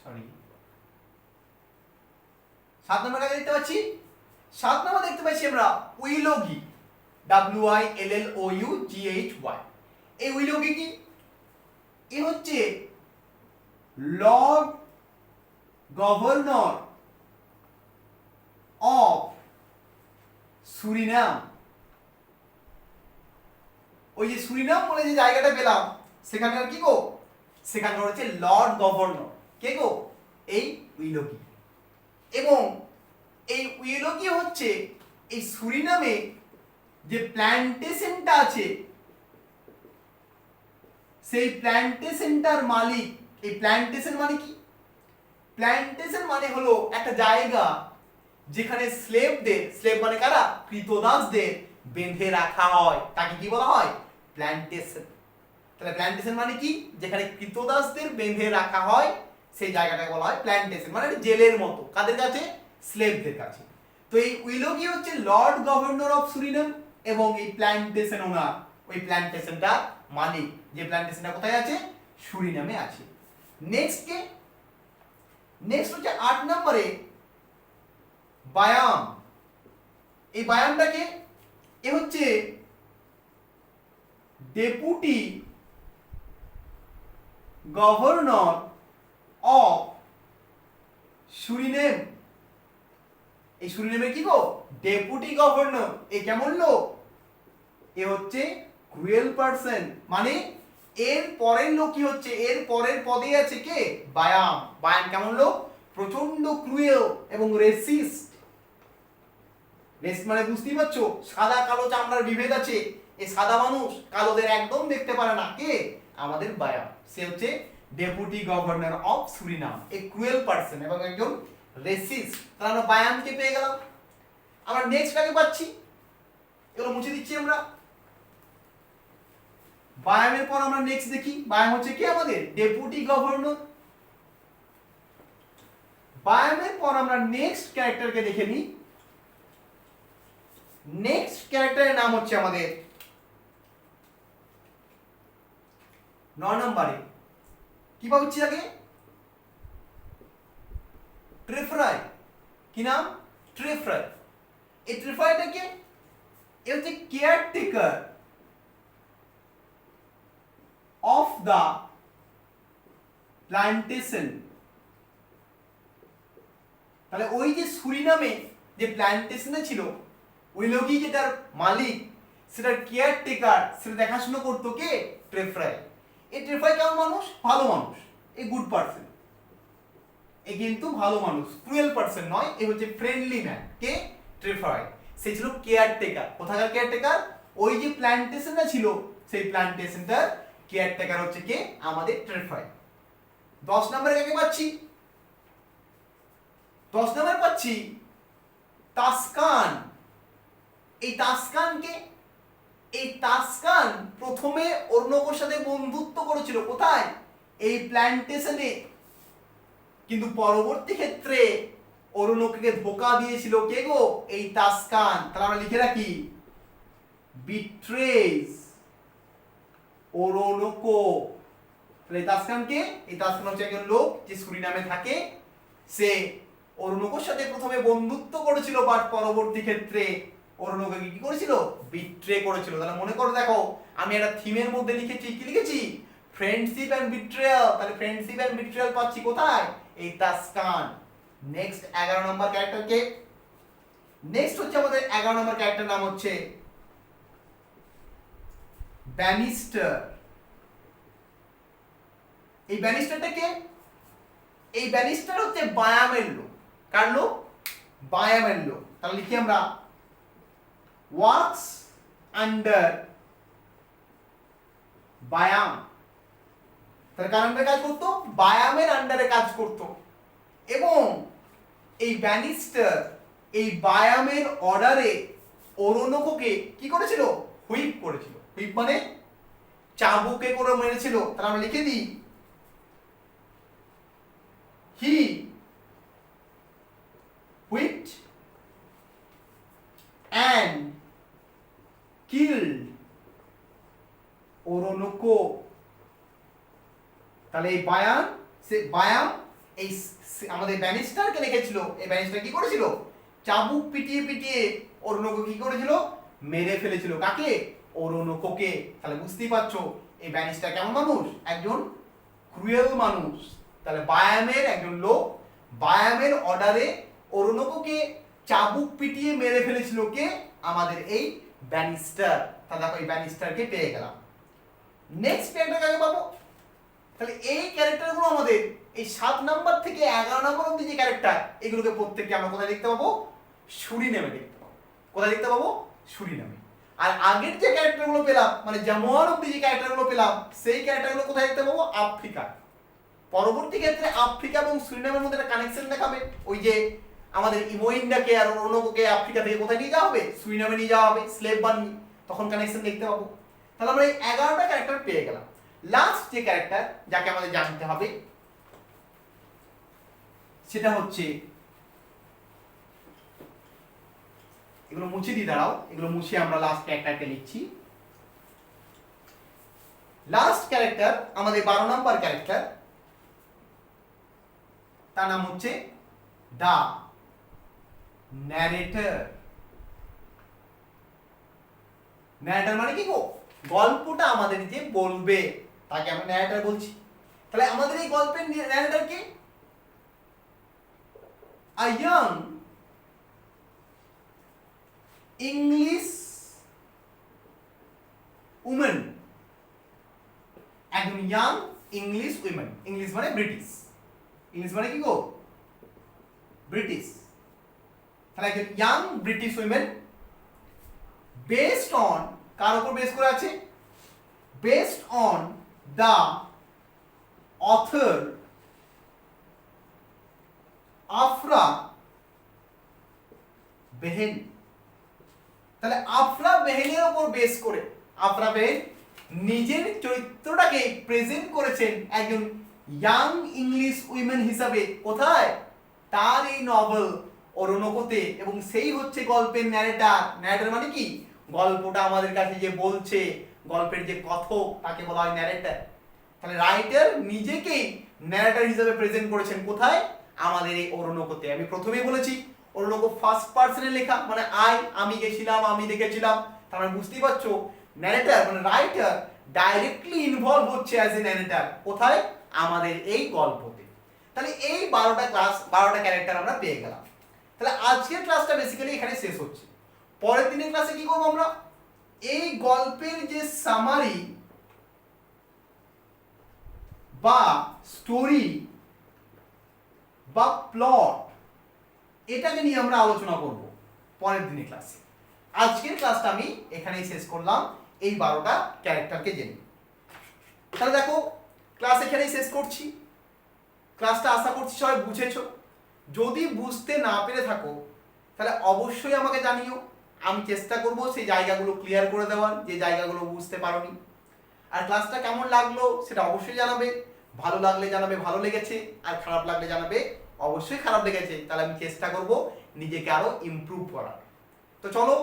সরি 7 নাম্বার কাকে দেখতে পাচ্ছি, 7 নাম্বার দেখতে পাচ্ছি আমরা উইলোগি, WILLOUGHY। এই উইলোগি কি, এ হচ্ছে লর্ড গভর্নর অফ সুরিনাম। ওই যে সুরিনাম বলে যে জায়গাটা পেলাম, সেখানকার কি গো, সেখানকার হচ্ছে লর্ড গভর্নর, কে গো, এই উইলোগি। এবং এই উইলোগি হচ্ছে এই সুরিনামে যে প্ল্যান্টেশনটা আছে, সেই প্ল্যান্টেশনটার মালিক। এই প্ল্যান্টেশন মানে কি, প্ল্যান্টেশন মানে হলো একটা জায়গা যেখানে স্লেভদের, স্লেভ মানে কারা, কৃতদাসদের বেঁধে রাখা হয়, তাকে কি বলা হয়, প্ল্যান্টেশন। তাহলে প্ল্যান্টেশন মানে কি, যেখানে কৃতদাসদের বেঁধে রাখা হয় সেই জায়গাটাকে বলা হয় প্ল্যান্টেশন, মানে জেলের মতো, কাদের কাছে, স্লেভদের কাছে। তো এই উইলোগি হচ্ছে লর্ড গভর্নর অফ সুরিনাম এবং এই প্ল্যান্টেশন ওনার, ওই প্ল্যান্টেশনটা মালিক, যে প্ল্যান্টেশনটা কোথায় আছে, সুরিনামে আছে। নেক্সট কে, নেক্সট হচ্ছে 8 নম্বরে বায়াম। এই বায়ামটাকে, এ হচ্ছে ডেপুটি গভর্নর অফ সুরিনেম। এই সুরিনেমের কি গো, ডেপুটি গভর্নর। এ কেমন লোক, এ হচ্ছে ক্রুয়েল পারসন, মানে এর পরের লোক কি হচ্ছে, এর পরের পদে আছে কে, বায়াম। বায়াম কেমন লোক, প্রচন্ড ক্রুয়েল এবং রেসিস্ট। রেসিস্ট মানে বুঝতেই পারছো, সাদা কালো চামড়ার বিভেদ আছে, এই সাদা মানুষ কালোদের একদম দেখতে পারে না, কে, আমাদের বায়াম। সে হচ্ছে deputy governor of Surinam, A cruel person এবং একজন রেসিস্ট। তাহলে আমরা বায়ামকে পেয়ে গেলাম। আমরা নেক্সট কাকে পাচ্ছি, এগুলো মুছে দিচ্ছি আমরা। বায়ামের পর আমরা নেক্সট দেখি, বায়াম হচ্ছে কি, আমাদের ডেপুটি গভর্নর। বায়ামের পর আমরা নেক্সট ক্যারেক্টারকে দেখে নিই। নেক্সট ক্যারেক্টারের নাম হচ্ছে আমাদের 9 নম্বরে কি পাচ্ছি আগে, ট্রেফ্রাই। কি নাম, ট্রেফ্রাই। এই ট্রেফ্রাইটা কে, এ হচ্ছে কেয়ারটেকার অফ দা প্ল্যান্টেশন। তাহলে ওই যে সুরিনামে যে প্ল্যান্টেশনে ছিল, উইলোগি যেটার মালিক, সেটার কেয়ারটেকার, সেটা দেখাশোনা করতো কে, ট্রেফ্রাই। এই ট্রেফ্রাই কেমন মানুষ, ভালো মানুষ, এ গুড পারসন, এ কিন্তু ভালো মানুষ, ক্রুয়েল পারসন নয়, এ হচ্ছে ফ্রেন্ডলি ম্যান, কে, ট্রেফ্রাই। সে ছিল কেয়ারটেকার। কোথাকার কেয়ারটেকার, ওই যে প্ল্যান্টেশনটা ছিল সেই প্ল্যান্টেশনটার কেয়ারটেকার হচ্ছে কে? আমাদের ট্রেফাই। 10 নম্বরে কাকে পাচ্ছি? 10 নম্বরে পাচ্ছি তাসকান। এই তাসকানকে, এই তাসকান প্রথমে অরুণকোর সাথে বন্ধুত্ব করেছিল কোথায়? এই প্ল্যান্টেশনে, কিন্তু পরবর্তী ক্ষেত্রে অরুণককে ধোকা দিয়েছিল কে গো? এই তাসকান। তাহলে আমরা লিখে রাখি বিট্রেজ অরুণকো। তাহলে তাসকানকে, এই তাসকান হচ্ছে একজন লোক যে সুরিনামে থাকে, সে অরুণকোর সাথে প্রথমে বন্ধুত্ব করেছিল, বাট পরবর্তী ক্ষেত্রে অরুণকে কি করেছিল? বিট্রে করেছিল। তাহলে মনে করো, দেখো আমি একটা থিমের মধ্যে লিখেছি, কি লিখেছি? Friendship and betrayal. তাহলে ফ্রেন্ডশিপ এন্ড বিট্রিয়াল পাচ্ছি কোথায়? এই তাসকান। নেক্সট 11 নম্বর ক্যারেক্টার কে? নেক্সট হচ্ছে আমাদের 11 নম্বর ক্যারেক্টার নাম হচ্ছে ব্যানিস্টার। এই ব্যানিস্টারটা কে? এই ব্যানিস্টার হচ্ছে বায়ামের লোক। কার লোক? বায়ামের লোক। তাহলে লিখি আমরা ওয়ার্কস আন্ডার বায়াম। তার কার আন্ডারে কাজ করতো? বায়ামের আন্ডারে কাজ করতো। এবং এই ব্যানিস্টার এই বায়ামের অর্ডারে অরুণককে কি করেছিল? হুইপ করেছিল। হুইপ মানে চাবুকে করে মেরেছিল। তাহলে আমরা লিখে দিই হি whipped and killed অরুণকো। তাহলে এই বায়াম, সে বায়াম এই আমাদের ব্যানিস্টারকে লিখেছিল, এই ব্যানিস্টার কি করেছিল? চাবুক পিটিয়ে পিটিয়ে অরুণকো কি করেছিল? মেরে ফেলেছিল। কাকে? অরুণকোকে। তাহলে বুঝতেই পারছো এই ব্যানিস্টার কেমন মানুষ? একজন ক্রুয়েল মানুষ। তাহলে বায়ামের একজন লোক, বায়ামের অর্ডারে অরুণককে চাবুক পিটিয়ে মেরে ফেলেছিল কে? আমাদের এই ব্যানিস্টার। তাহলে দেখো এই ব্যানিস্টারকে পেয়ে গেলাম। নেক্সট ক্যারেক্টার কাকে পাবো? তাহলে এই ক্যারেক্টারগুলো আমাদের এই 7 নাম্বার থেকে 11 নাম্বার অবধি যে ক্যারেক্টার, এগুলোকে প্রত্যেককে আমরা কোথায় দেখতে পাবো? সুরিনামে দেখতে পাবো। কোথায় দেখতে পাবো? সুরিনামে। আর আগের যে ক্যারেক্টারগুলো পেলাম, মানে জামোয়ার অবধি যে ক্যারেক্টারগুলো পেলাম, সেই ক্যারেক্টারগুলো কোথায় দেখতে পাবো? আফ্রিকা। পরবর্তী ক্ষেত্রে আফ্রিকা এবং সুরিনামের মধ্যে একটা কানেকশন দেখাবে। ওই যে আমাদের ইমোইন্ডাকে আর অরুণককে আফ্রিকা থেকে কোথায় নিয়ে যাওয়া হবে? সুরিনামে নিয়ে যাওয়া হবে স্লেভ বানিয়ে। তখন কানেকশন দেখতে পাবো। তাহলে আমরা এই 11টা ক্যারেক্টার পেয়ে গেলাম। লাস্ট যে ক্যারেক্টার যাকে আমাদের জানতে হবে সেটা হচ্ছে, এগুলো মুছে দিয়ে দাঁড়াও, এগুলো মুছে আমরা লাস্ট ক্যারেক্টারকে লিখছি। লাস্ট ক্যারেক্টার আমাদের 12 নাম্বার ক্যারেক্টার, তার নাম হচ্ছে দা ন্যারেটর। ন্যারেটর মানে কি গো? গল্পটা আমাদের যে বলবে তাকে আমরা ন্যারেটর বলছি। তাহলে আমাদের এই গল্পের ন্যারেটর কে? A young English women. একজন ইয়াং ইংলিশ উইমেন। ইংলিশ মানে ব্রিটিশ। ইংলিশ মানে কি গো? ব্রিটিশ। তাহলে একজন young British women, based on, কার উপর বেস করে আছে? Based on the author Aphra Behn. তাহলে আফরা বেহেনের উপর বেস করে আফরা বেহেন নিজের চরিত্রটাকে প্রেজেন্ট করেছেন একজন ইয়াং ইংলিশ উইমেন হিসাবে। কোথায়? তার এই নভেল অরুণকতে। এবং সেই হচ্ছে গল্পের ন্যারেটর। ন্যারেটর মানে কি? গল্পটা আমাদের কাছে যে বলছে, গল্পের যে কথক, তাকে বলা হয় ন্যারেটর। তাহলে রাইটার নিজেকেই ন্যারেটর হিসেবে প্রেজেন্ট করেছেন কোথায়? আমাদের এই অরুণকতে। আমি প্রথমেই বলেছি অরুণক ফার্স্ট পার্সনে লেখা, মানে আমি গেছিলাম, আমি দেখেছিলাম। তার মানে বুঝতেই পারছো ন্যারেটর মানে রাইটার ডাইরেক্টলি ইনভলভ হচ্ছে অ্যাজ এ ন্যারেটর। কোথায়? আমাদের এই গল্পতে। তাহলে এই 12টা ক্লাস, 12টা ক্যারেক্টার আমরা পেয়ে গেলাম। তাহলে আজকের ক্লাসটা বেসিক্যালি এখানে শেষ হচ্ছে। পরের দিনের ক্লাসে কি করবো আমরা? এই গল্পের যে সামারি বা স্টোরি বা প্লট, এটাকে নিয়ে আমরা আলোচনা করব পরের দিনের ক্লাসে। আজকের ক্লাসটা আমি এখানেই শেষ করলাম। এই 12টা ক্যারেক্টারকে জেনে। তাহলে দেখো ক্লাস এখানেই শেষ করছি। ক্লাসটা আশা করছি সবাই বুঝেছো। যদি বুঝতে না পেরে থাকো তাহলে অবশ্যই আমাকে জানিও, আমি চেষ্টা করব সেই জায়গাগুলো ক্লিয়ার করে দেওয়ার, যে জায়গাগুলো বুঝতে পারোনি। আর ক্লাসটা কেমন লাগলো সেটা অবশ্যই জানাবে। ভালো লাগলে জানাবে ভালো লেগেছে, আর খারাপ লাগলে জানাবে অবশ্যই খারাপ লেগেছে। তাহলে আমি চেষ্টা করব নিজেকে আরো ইমপ্রুভ করার। তো চলো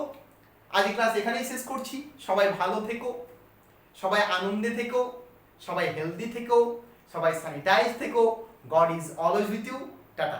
আজ ক্লাস এখানেই শেষ করছি। সবাই ভালো থেকো, সবাই আনন্দে থেকো, সবাই হেলদি থেকো, সবাই স্যানিটাইজ থেকো। God is always with you. Tata.